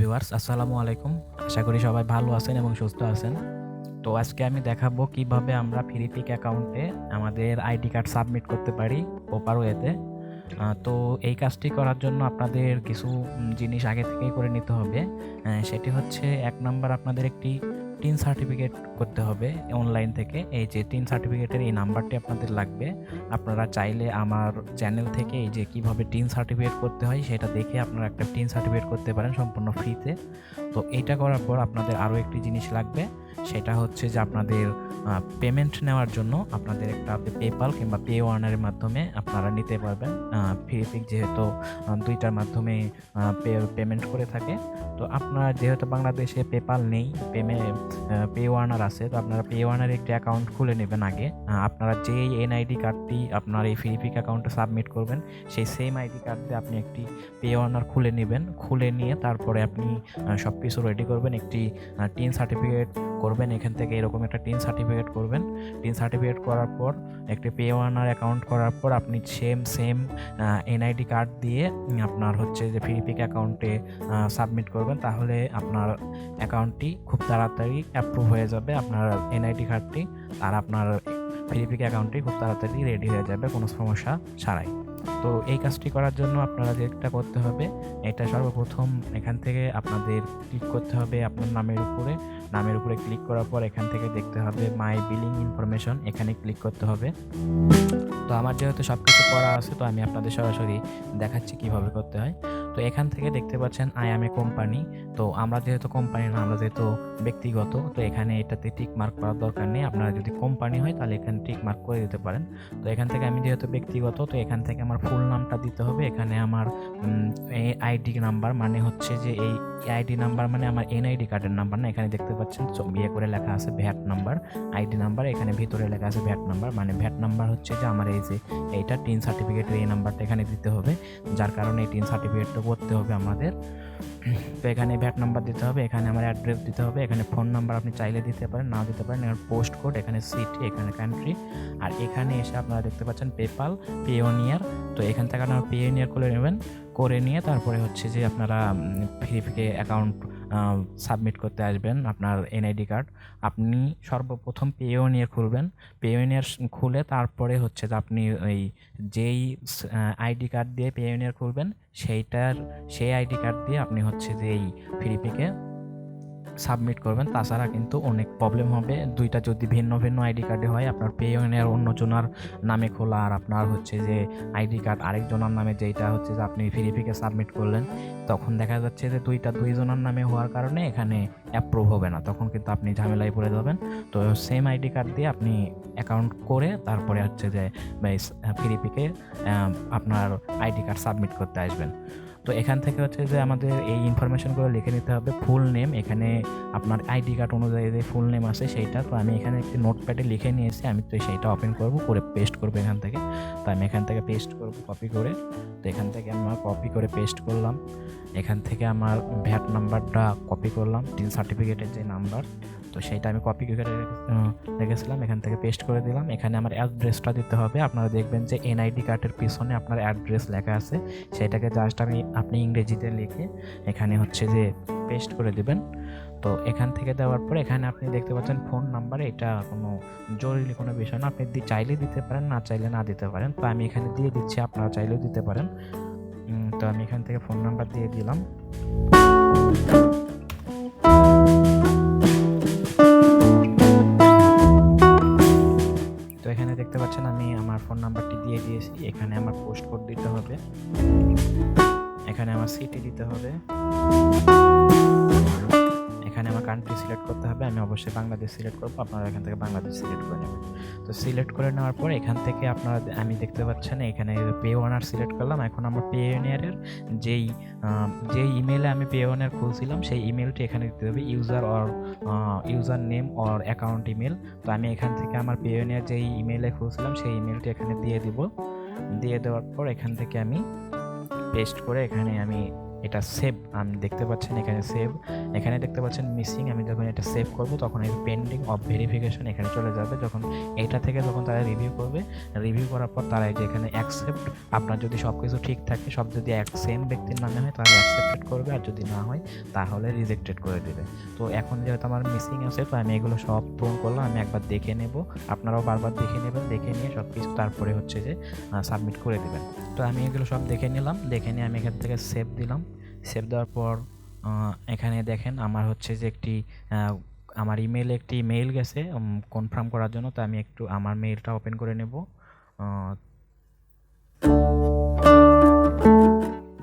Viewers, আসসালামু আলাইকুম। আশা করি সবাই ভালো আছেন এবং সুস্থ আছেন। তো আজকে আমি দেখাবো কিভাবে আমরা ফ্রিপিক অ্যাকাউন্টে আমাদের আইডি কার্ড সাবমিট করতে পারি প্রপার ওয়েতে। তো এই কাজটি করার জন্য আপনাদের কিছু জিনিস আগে থেকেই করে নিতে হবে। সেটি হচ্ছে ১ নাম্বার, আপনাদের একটি টিন সার্টিফিকেট করতে হবে অনলাইন থেকে। এই যে টিন সার্টিফিকেটের এই নাম্বারটি আপনাদের লাগবে। আপনারা চাইলে আমার চ্যানেল থেকে এই যে কীভাবে টিন সার্টিফিকেট করতে হয় সেটা দেখে আপনারা একটা টিন সার্টিফিকেট করতে পারেন সম্পূর্ণ ফ্রিতে। তো এইটা করার পর আপনাদের আরও একটি জিনিস লাগবে, সেটা হচ্ছে যে আপনাদের পেমেন্ট নেওয়ার জন্য আপনাদের একটা পেপাল কিংবা পে ওয়ার্নারের মাধ্যমে আপনারা নিতে পারবেন। ফ্রিপিক যেহেতু দুইটার মাধ্যমে পেমেন্ট করে থাকে, তো আপনারা যেহেতু বাংলাদেশে পেপাল নেই, পে ওয়ার্নার আছে, তো আপনারা পে ওয়ার্নারে একটি অ্যাকাউন্ট খুলে নেবেন আগে। আপনারা যেই এনআইডি কার্ডটি আপনার এই ফ্রিপিক অ্যাকাউন্টে সাবমিট করবেন সেই সেম আইডি কার্ড দিয়ে আপনি একটি পে ওয়ার্নার খুলে নেবেন। খুলে নিয়ে তারপরে আপনি সব কিছু রেডি করবেন, একটি টিন সার্টিফিকেট করবেন। এখান থেকে এরকম একটা টিন সার্টিফিকেট করবেন। টিন সার্টিফিকেট করার পর একটি পে ওয়ার্নার অ্যাকাউন্ট করার পর আপনি সেম এনআইডি কার্ড দিয়ে আপনার হচ্ছে যে ফ্রিপিক অ্যাকাউন্টে সাবমিট করবেন। তাহলে আপনার অ্যাকাউন্টটি খুব তাড়াতাড়ি অ্যাপ্রুভ হয়ে যাবে, আপনার এনআইডি কার্ডটি, আর আপনার ফ্রিপিক অ্যাকাউন্টটি খুব তাড়াতাড়ি রেডি হয়ে যাবে কোনো সমস্যা ছাড়াই। তো এই কাজটি করার জন্য আপনারা যেটা করতে হবে, এটা সর্বপ্রথম এখান থেকে আপনাদের ক্লিক করতে হবে আপনার নামের উপরে ক্লিক করার পর এখান থেকে দেখতে হবে মাই বিলিং ইনফরমেশন, এখানে ক্লিক করতে হবে। তো আমার যেহেতু সব কিছু করা আছে, তো আমি আপনাদের সরাসরি দেখাচ্ছি কিভাবে করতে হয়। তো এখান থেকে দেখতে পাচ্ছেন আই অ্যাম এ কোম্পানি। তো আমরা যেহেতু কোম্পানি না, আমরা যেহেতু ব্যক্তিগত, তো এখানে এটাতে টিক মার্ক করার দরকার নেই। আপনারা যদি কোম্পানি হয় তাহলে এখানে টিক মার্ক করে দিতে পারেন। তো এখান থেকে আমি যেহেতু ব্যক্তিগত, তো এখান থেকে আমার ফুল নামটা দিতে হবে। এখানে আমার আইডি নাম্বার মানে হচ্ছে যে এই আইডি নাম্বার মানে আমার এনআইডি কার্ডের নাম্বার না, এখানে দেখতে পাচ্ছেন বিয়ে করে লেখা আছে ভ্যাট নাম্বার, আইডি নাম্বার, এখানে ভিতরে লেখা আছে ভ্যাট নাম্বার, মানে ভ্যাট নাম্বার হচ্ছে যে আমার এই যে এইটা টিন সার্টিফিকেটের এই নাম্বারটা এখানে দিতে হবে, যার কারণে এই টিন সার্টিফিকেটটা করতে হবে আমাদের। তো এখানে ভ্যাট নাম্বার দিতে হবে, এখানে আমার অ্যাড্রেস দিতে হবে, এখানে ফোন নাম্বার আপনি চাইলে দিতে পারেন, নাও দিতে পারেন, এখানে পোস্ট কোড, এখানে সিটি, এখানে কান্ট্রি, আর এখানে এসে আপনারা দেখতে পাচ্ছেন পেপাল, পেওনিয়ার। তো এখান থেকে আপনারা পেওনিয়ার করে নেবেন, করে নিয়ে তারপরে হচ্ছে যে আপনারা ফ্রিপিকে অ্যাকাউন্ট সাবমিট করতে আসবেন আপনার এনআইডি কার্ড। আপনি সর্বপ্রথম পেওনিয়ার খুলবেন, পেওনিয়ার খুলে তারপরে হচ্ছে যে আপনি এই যেই আইডি কার্ড দিয়ে পেওনিয়ার খুলবেন সেই আইডি কার্ড দিয়ে আপনি হচ্ছে যে এই ফ্রিপিকে সাবমিট করবেন। তাছাড়া কিন্তু অনেক প্রবলেম হবে, দুইটা যদি ভিন্ন ভিন্ন আইডি কার্ডে হয়, আপনার পেওনিয়ার অন্যজনের নামে খোলা আর আপনার হচ্ছে যে আইডি কার্ড আরেকজনের নামে, যেটা হচ্ছে যে আপনি ফ্রিপিকে সাবমিট করলেন, তখন দেখা যাচ্ছে যে দুইজনের নামে হওয়ার কারণে এখানে অ্যাপ্রুভ হবে না, তখন কিন্তু আপনি ঝামেলায় পড়ে যাবেন। তো সেম আইডি কার্ড দিয়ে আপনি অ্যাকাউন্ট করে তারপরে হচ্ছে যে ফ্রিপিকে আপনার আইডি কার্ড সাবমিট করতে আসবেন। তো এখান থেকে হচ্ছে যে আমাদের এই ইনফরমেশনগুলো লিখে নিতে হবে। ফুল নেম, এখানে আপনার আইডি কার্ড অনুযায়ী যে ফুল নেম আছে সেইটা, তো আমি এখানে একটি নোটপ্যাডে লিখে নিয়েছি, আমি তো সেইটা ওপেন করে পেস্ট করবো এখান থেকে। তো আমি এখান থেকে পেস্ট করব কপি করে, তো এখান থেকে আমার কপি করে পেস্ট করলাম। এখান থেকে আমার ভ্যাট নাম্বারটা কপি করলাম, টিন সার্টিফিকেটের যে নাম্বার, তো সেইটা আমি কপি করে রেখেছিলাম, এখান থেকে পেস্ট করে দিলাম। এখানে আমার অ্যাড্রেসটা দিতে হবে। আপনারা দেখবেন যে এনআইডি কার্ডের পিছনে আপনার অ্যাড্রেস লেখা আছে, সেটাকে জাস্ট আপনি ইংরেজিতে লিখে এখানে হচ্ছে যে পেস্ট করে দিবেন। তো এখান থেকে দেওয়ার পরে এখানে আপনি দেখতে পাচ্ছেন ফোন নাম্বার, এটা কোনো জরুরি কোনো বিষয় না, আপনি চাইলে দিতে পারেন, না চাইলে না দিতে পারেন। তো আমি এখানে দিয়ে দিচ্ছি, আপনারা চাইলেও দিতে পারেন। তো আমি এখান থেকে ফোন নাম্বার দিয়ে দিলাম। তো এখানে দেখতে পাচ্ছেন আমি আমার ফোন নাম্বারটি দিয়ে দিয়েছি। এখানে আমার পোস্ট কোড দিতে হবে, এখানে আমার সিটি দিতে হবে, এখানে আমার কান্ট্রি সিলেক্ট করতে হবে। আমি অবশ্যই বাংলাদেশ সিলেক্ট করবো, আপনারা এখান থেকে বাংলাদেশ সিলেক্ট করে নেবেন। তো সিলেক্ট করে নেওয়ার পর এখান থেকে আপনারা আমি দেখতে পাচ্ছেন এখানে পে ওয়ার্নার সিলেক্ট করলাম। এখন আমরা পেওনিয়ারের যেই ইমেলে আমি পেওনিয়ার খুলছিলাম সেই ইমেলটি এখানে দিতে হবে, user name or account email. তো আমি এখান থেকে আমার পেওনিয়ার যেই ইমেলে খুলছিলাম সেই ইমেলটি এখানে দিয়ে দিব। দিয়ে দেওয়ার পর এখান থেকে আমি পেস্ট করে এখানে আমি এটা সেভ আমি দেখতে পাচ্ছেন, এখানে সেভ, এখানে দেখতে পাচ্ছেন মিসিং। আমি যখন এটা সেভ করব তখন এই পেন্ডিং অফ ভেরিফিকেশন এখানে চলে যাবে। যখন এইটা থেকে যখন তারা রিভিউ করবে, রিভিউ করার পর তারা এই যে এখানে অ্যাকসেপ্ট, আপনার যদি সব কিছু ঠিক থাকে, সব যদি এক সেম ব্যক্তির নামে হয় তাহলে অ্যাকসেপ্টেড করবে, আর যদি না হয় তাহলে রিজেক্টেড করে দেবে। তো এখন যেহেতু আমার মিসিং আছে, তো আমি এগুলো সব পূরণ করলাম। আমি একবার দেখে নেব, আপনারাও বারবার দেখে নেবেন, দেখে নিয়ে সব কিছু তারপরে হচ্ছে যে সাবমিট করে দেবেন। তো আমি এগুলো সব দেখে নিলাম, দেখে নিয়ে আমি এখান থেকে সেভ দিলাম। সেভ দেওয়ার পর এখানে দেখেন আমার হচ্ছে যে একটি আমার ইমেইলে একটি মেইল গেছে কনফার্ম করার জন্য। তো আমি একটু আমার মেইলটা ওপেন করে নেব।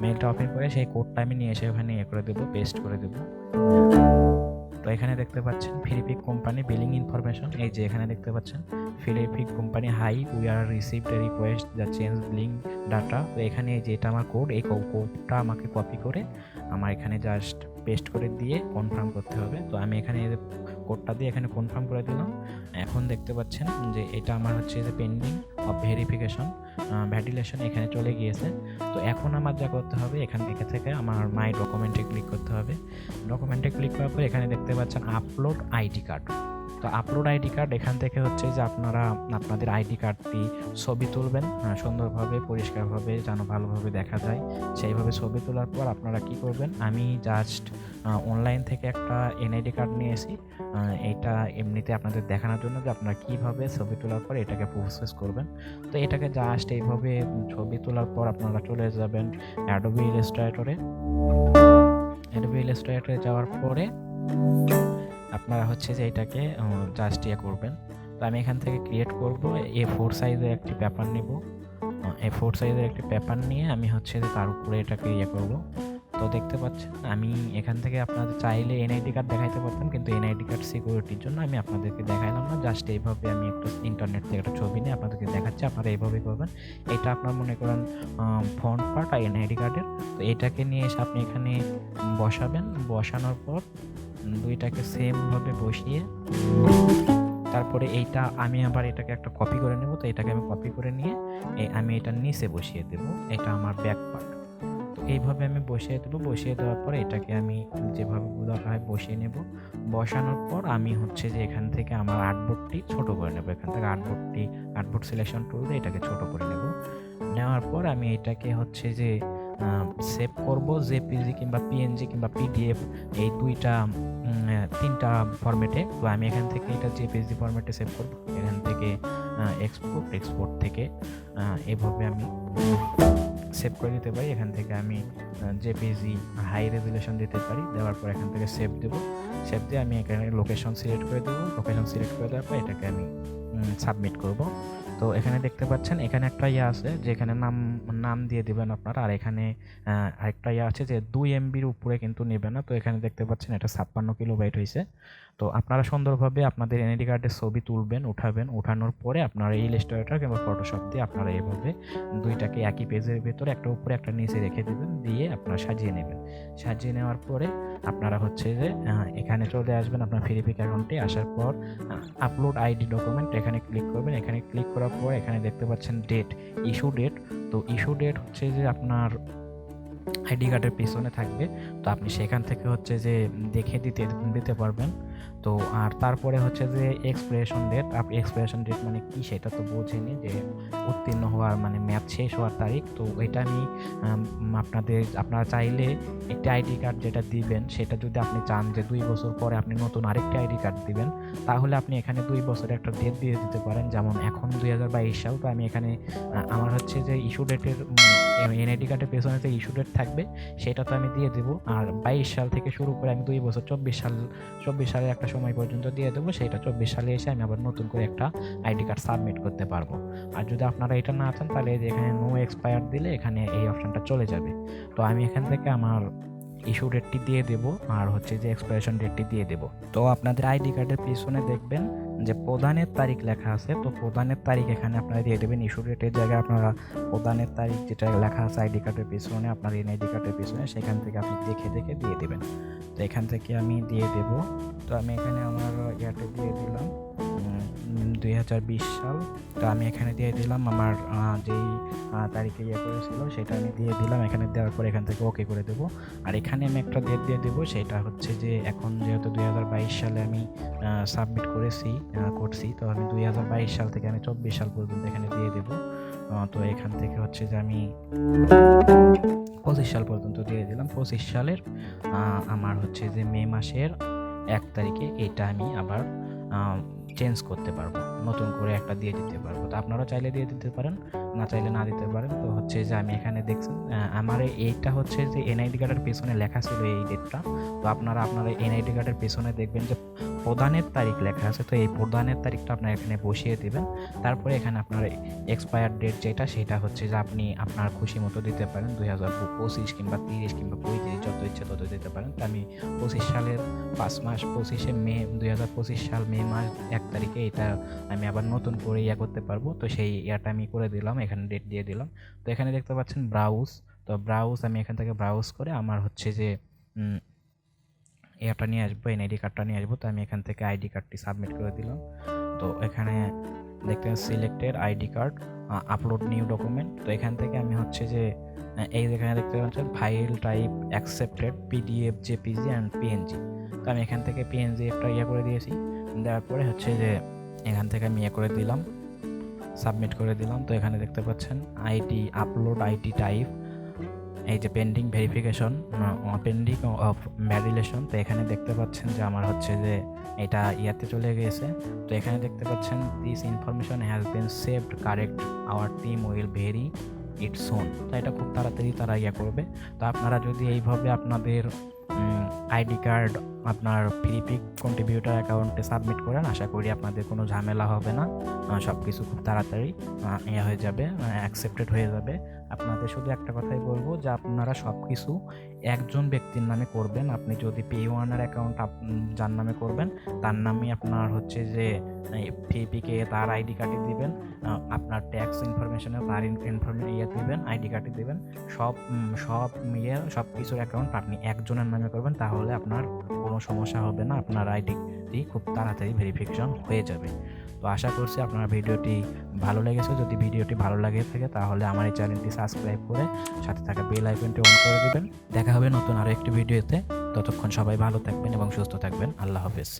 মেইলটা ওপেন করে সেই কোডটা আমি নিয়ে এসে ওখানে করে দেবো, পেস্ট করে দেবো। তো এখানে দেখতে পাচ্ছেন ফ্রিপিক কোম্পানি বিলিং ইনফরমেশন, এই যে এখানে দেখতে পাচ্ছেন Freepik company hi we are received a request the change billing data. তো এখানে এই যে এটা আমার কোড, এই কোডটা আমাকে কপি করে আমার এখানে জাস্ট পেস্ট করে দিয়ে কনফার্ম করতে হবে। তো আমি এখানে কোডটা দিয়ে এখানে কনফার্ম করে দিলাম। এখন দেখতে পাচ্ছেন যে এটা আমার হচ্ছে যে পেন্ডিং অফ ভেরিফিকেশন ভ্যালিডেশন এখানে চলে গিয়েছে। তো এখন আমার যা করতে হবে, এখান থেকে আমার মাই ডকুমেন্টে ক্লিক করতে হবে। ডকুমেন্টে ক্লিক করার পর এখানে দেখতে পাচ্ছেন আপলোড আইডি কার্ড। তো আপলোড আইডি কার্ড এখান থেকে হচ্ছে যে আপনারা আপনাদের আইডি কার্ডটি ছবি তুলবেন সুন্দরভাবে, পরিষ্কারভাবে, যেন ভালোভাবে দেখা যায় সেইভাবে ছবি তোলার পর আপনারা কি করবেন, আমি জাস্ট অনলাইন থেকে একটা এনআইডি কার্ড নিয়েছি। এটা এমনিতে আপনাদের দেখানোর জন্য যে আপনারা কীভাবে ছবি তোলার পর এটাকে প্রসেস করবেন। তো এটাকে জাস্ট এইভাবে ছবি তোলার পর আপনারা চলে যাবেন অ্যাডোবি ইলাস্ট্রেটরে। অ্যাডোবি ইলাস্ট্রেটরে যাওয়ার পরে আপনারা হচ্ছে যে এটাকে জাস্ট করবেন। তো আমি এখান থেকে ক্রিয়েট করব, A4 সাইজের একটি পেপার নেব। A4 সাইজের একটি পেপার নিয়ে আমি হচ্ছে যে তার উপরে এটাকে করব। তো দেখতে পাচ্ছেন আমি এখান থেকে আপনাদের চাইলে এনআইডি কার্ড দেখাইতে পারতাম, কিন্তু এনআইডি কার্ড সিকিউরিটির জন্য আমি আপনাদেরকে দেখাইলাম না। জাস্ট এইভাবে আমি একটা ইন্টারনেট থেকে একটা ছবি নিয়ে আপনাদেরকে দেখাচ্ছি, আপনারা এইভাবে করবেন। এটা আপনার মনে করেন ফ্রন্ট পার্ট আর এনআইডি কার্ডের। তো এটাকে নিয়ে এসে আপনি এখানে বসাবেন, বসানোর পর দুইটাকে সেমভাবে বসিয়ে তারপরে এইটা আমি আবার এটাকে একটা কপি করে নেব। তো এটাকে আমি কপি করে নিয়ে আমি এটার নিচে বসিয়ে দেব, এটা আমার ব্যাক পার্ট। তো এইভাবে আমি বসিয়ে দেবো। বসিয়ে দেওয়ার পরে এটাকে আমি যেভাবে দরকার হয় বসিয়ে নেব। বসানোর পর আমি হচ্ছে যে এখান থেকে আমার আর্টবোর্ডটি ছোট করে নেব। এখান থেকে আর্টবোর্ড সিলেকশন টুল দিয়ে এটাকে ছোট করে নেব। নেওয়ার পর আমি এটাকে হচ্ছে যে সেভ করব জেপিজি কিংবা পিএনজি কিংবা পিডিএফ, এই তিনটা ফরম্যাটে। তো আমি এখান থেকে এটা জেপিজি ফরম্যাটে সেভ করব। এখান থেকে এক্সপোর্ট থেকে এভাবে আমি সেভ করে দিতে পারি। এখান থেকে আমি জেপিজি হাই রেজুলেশন দিতে পারি। দেওয়ার পর এখান থেকে সেভ দেব। সেভ দিয়ে আমি এখানে লোকেশন সিলেক্ট করে দেবো। লোকেশন সিলেক্ট করে দেওয়ার পর এটাকে আমি সাবমিট করব। তো এখানে দেখতে পাচ্ছেন এখানে একটা আছে যে এখানে নাম দিয়ে দেবেন আপনারা। আর এখানে আরেকটা আছে যে 2 MBর উপরে কিন্তু নেবে না। তো এখানে দেখতে পাচ্ছেন এটা 56 কিলোবাইট হয়েছে। তো আপনারা সুন্দরভাবে আপনাদের এনআইডি কার্ডের ছবি তুলবেন, উঠানোর পরে আপনারা এই ইলাস্ট্রেটর কিংবা ফটোশপ দিয়ে আপনারা এইভাবে দুইটাকে একই পেজের ভেতরে একটা উপরে একটা নিচে রেখে দেবেন, দিয়ে আপনারা সাজিয়ে নেবেন। সাজিয়ে নেওয়ার পরে আপনারা হচ্ছে যে এখানে চলে আসবেন আপনার ফ্রিপিক অ্যাকাউন্টে। আসার পর আপলোড আইডি ডকুমেন্ট এখানে ক্লিক করবেন। এখানে ক্লিক করার পর এখানে দেখতে পাচ্ছেন ইস্যু ডেট। তো ইস্যু ডেট হচ্ছে যে আপনার আইডি কার্ডের পিছনে থাকবে। তো আপনি সেখান থেকে হচ্ছে যে দেখে দিতে পারবেন। তো আর তারপরে হচ্ছে যে এক্সপায়ারেশন ডেট। আপনি এক্সপায়ারেশন ডেট মানে কি সেটা তো বোঝেনি, যে উত্তীর্ণ হওয়ার মানে মেয়াদ শেষ হওয়ার তারিখ। তো এটা আমি আপনারা চাইলে একটি আইডি কার্ড যেটা দিবেন সেটা যদি আপনি চান যে 2 বছর পরে আপনি নতুন আরেকটি আইডি কার্ড দিবেন, তাহলে আপনি এখানে 2 বছরের একটা ডেট দিয়ে দিতে পারেন। যেমন এখন 2022 সাল। তো আমি এখানে আমার হচ্ছে যে ইস্যু ডেটের এনআইডি কার্ডের পেছনে যে ইস্যু ডেট থাকবে সেটা তো আমি দিয়ে দেবো। আর 22 সাল থেকে শুরু করে আমি 2 বছর 24 সালের একটা সময় পর্যন্ত দিয়ে দেবো। সেটা 24 সালে এসে আমি আবার নতুন করে একটা আইডি কার্ড সাবমিট করতে পারবো। আর যদি আপনারা এটা না চান তাহলে এখানে নো এক্সপায়ার দিলে এখানে এই অপশানটা চলে যাবে। তো আমি এখান থেকে আমার ইস্যু ডেটটি দিয়ে দেবো আর হচ্ছে যে এক্সপায়ারেশন ডেটটি দিয়ে দেবো। তো আপনাদের আইডি কার্ডের পিছনে দেখবেন যে প্রদানের তারিখ লেখা আছে। তো প্রদানের তারিখ এখানে আপনারা দিয়ে দেবেন। ইস্যু ডেটের জায়গায় আপনারা প্রদানের তারিখ যেটা লেখা আছে আইডি কার্ডের পিছনে, আপনার এনআইডি কার্ডের পিছনে, সেখান থেকে আপনি দেখে দিয়ে দেবেন। তো এখান থেকে আমি দিয়ে দেব। তো আমি এখানে আমার ইয়াতে দিয়ে দিলাম। 2020 সাল। তো আমি এখানে দিয়ে দিলাম আমার যেই তারিখে করেছিল সেটা আমি দিয়ে দিলাম। এখানে দেওয়ার পর এখান থেকে ওকে করে দেবো। আর এখানে আমি একটা ডেট দিয়ে দেবো, সেটা হচ্ছে যে এখন যেহেতু 2022 সালে আমি সাবমিট করছি, তো আমি 2022 সাল থেকে আমি 24 সাল পর্যন্ত এখানে দিয়ে দেবো। তো এখান থেকে হচ্ছে যে আমি 25 সাল পর্যন্ত দিয়ে দিলাম। 25 সালের আমার হচ্ছে যে মে মাসের 1 তারিখে এটা আমি আবার চেঞ্জ করতে পারবো, নতুন করে একটা দিয়ে দিতে পারবো। তো আপনারা চাইলে দিয়ে দিতে পারেন, না চাইলে না দিতে পারেন। তো হচ্ছে যে আমি এখানে দেখছেন আমার এইটা হচ্ছে যে এনআইডি কার্ডের পেছনে লেখা ছিল এই ডেটটা। তো আপনারা এনআইডি কার্ডের পেছনে দেখবেন যে প্রদানের তারিখ লেখা আছে, তো এই প্রদানের তারিখটা আপনারা এখানে বসিয়ে দেবেন। তারপরে এখানে আপনার এক্সপায়ার ডেট যেটা, সেটা হচ্ছে যে আপনি আপনার খুশি মতো দিতে পারেন, 2025 কিংবা 30 কিংবা 35, যত ইচ্ছে তত দিতে পারেন। তো আমি 25 সালের 5 মাস 25শে মে 2025 সাল মে মাস 1 তারিখে এটা আমি আবার নতুন করে করতে পারবো। তো সেই ইয়াটা আমি করে দিলাম, এখানে ডেট দিয়ে দিলাম। তো এখানে দেখতে পাচ্ছেন ব্রাউজ। তো ব্রাউজ আমি এখান থেকে ব্রাউজ করে আমার হচ্ছে যে এটা নিয়ে আসবো, এনআইডি কার্ডটা নিয়ে আসবো। তো আমি এখান থেকে আইডি কার্ডটি সাবমিট করে দিলাম। তো এখানে দেখতে selected ID card, upload new document. তো এখান থেকে আমি হচ্ছে যে এই যেখানে দেখতে পাচ্ছেন file type accepted, PDF, JPG and PNG. তো আমি এখান থেকে পিএনজি একটা করে দিয়েছি। দেওয়ার পরে হচ্ছে যে এখান থেকে আমি করে দিলাম, সাবমিট করে দিলাম। তো এখানে দেখতে পাচ্ছেন আইডি আপলোড, আইডি টাইপ, এই যে pending verification, pending of validation. তো এখানে দেখতে পাচ্ছেন যে আমার হচ্ছে যে এটা চলে গেছে। তো এখানে দেখতে পাচ্ছেন this information has been saved correct, our team will verify it soon. তো এটা খুব তাড়াতাড়ি তারা করবে। তো আপনারা যদি এইভাবে আপনাদের আইডি কার্ড আপনার ফ্রিপিক কন্ট্রিবিউটার অ্যাকাউন্টে সাবমিট করেন, আশা করি আপনাদের কোনো ঝামেলা হবে না, সব কিছু খুব তাড়াতাড়ি হয়ে যাবে, অ্যাকসেপ্টেড হয়ে যাবে। আপনাদের শুধু একটা কথাই বলবো যে আপনারা সব কিছু একজন ব্যক্তির নামে করবেন। আপনি যদি পে1 অ্যাকাউন্ট যার নামে করবেন, তার নামে আপনার হচ্ছে যে ফ্রিপিকে তার আইডি কার্ডে দিবেন, আপনার ট্যাক্স ইনফরমেশনে তার দিবেন, আইডি কার্ডে দিবেন। সব কিছুর অ্যাকাউন্ট আপনি একজনের নামে করবেন, তাহলে আপনার কোনো সমস্যা হবে না, আপনার আইডিটি খুব তাড়াতাড়ি ভেরিফিকেশন হয়ে যাবে। তো আশা করছি আপনার ভিডিওটি ভালো লেগেছে। যদি ভিডিওটি ভালো লাগে থাকে তাহলে আমার এই চ্যানেলটি সাবস্ক্রাইব করে সাথে থাকা বেল আইকনটি অন করে দিবেন। দেখা হবে নতুন আরও একটি ভিডিওতে। ততক্ষণ সবাই ভালো থাকবেন এবং সুস্থ থাকবেন। আল্লাহ হাফেজ।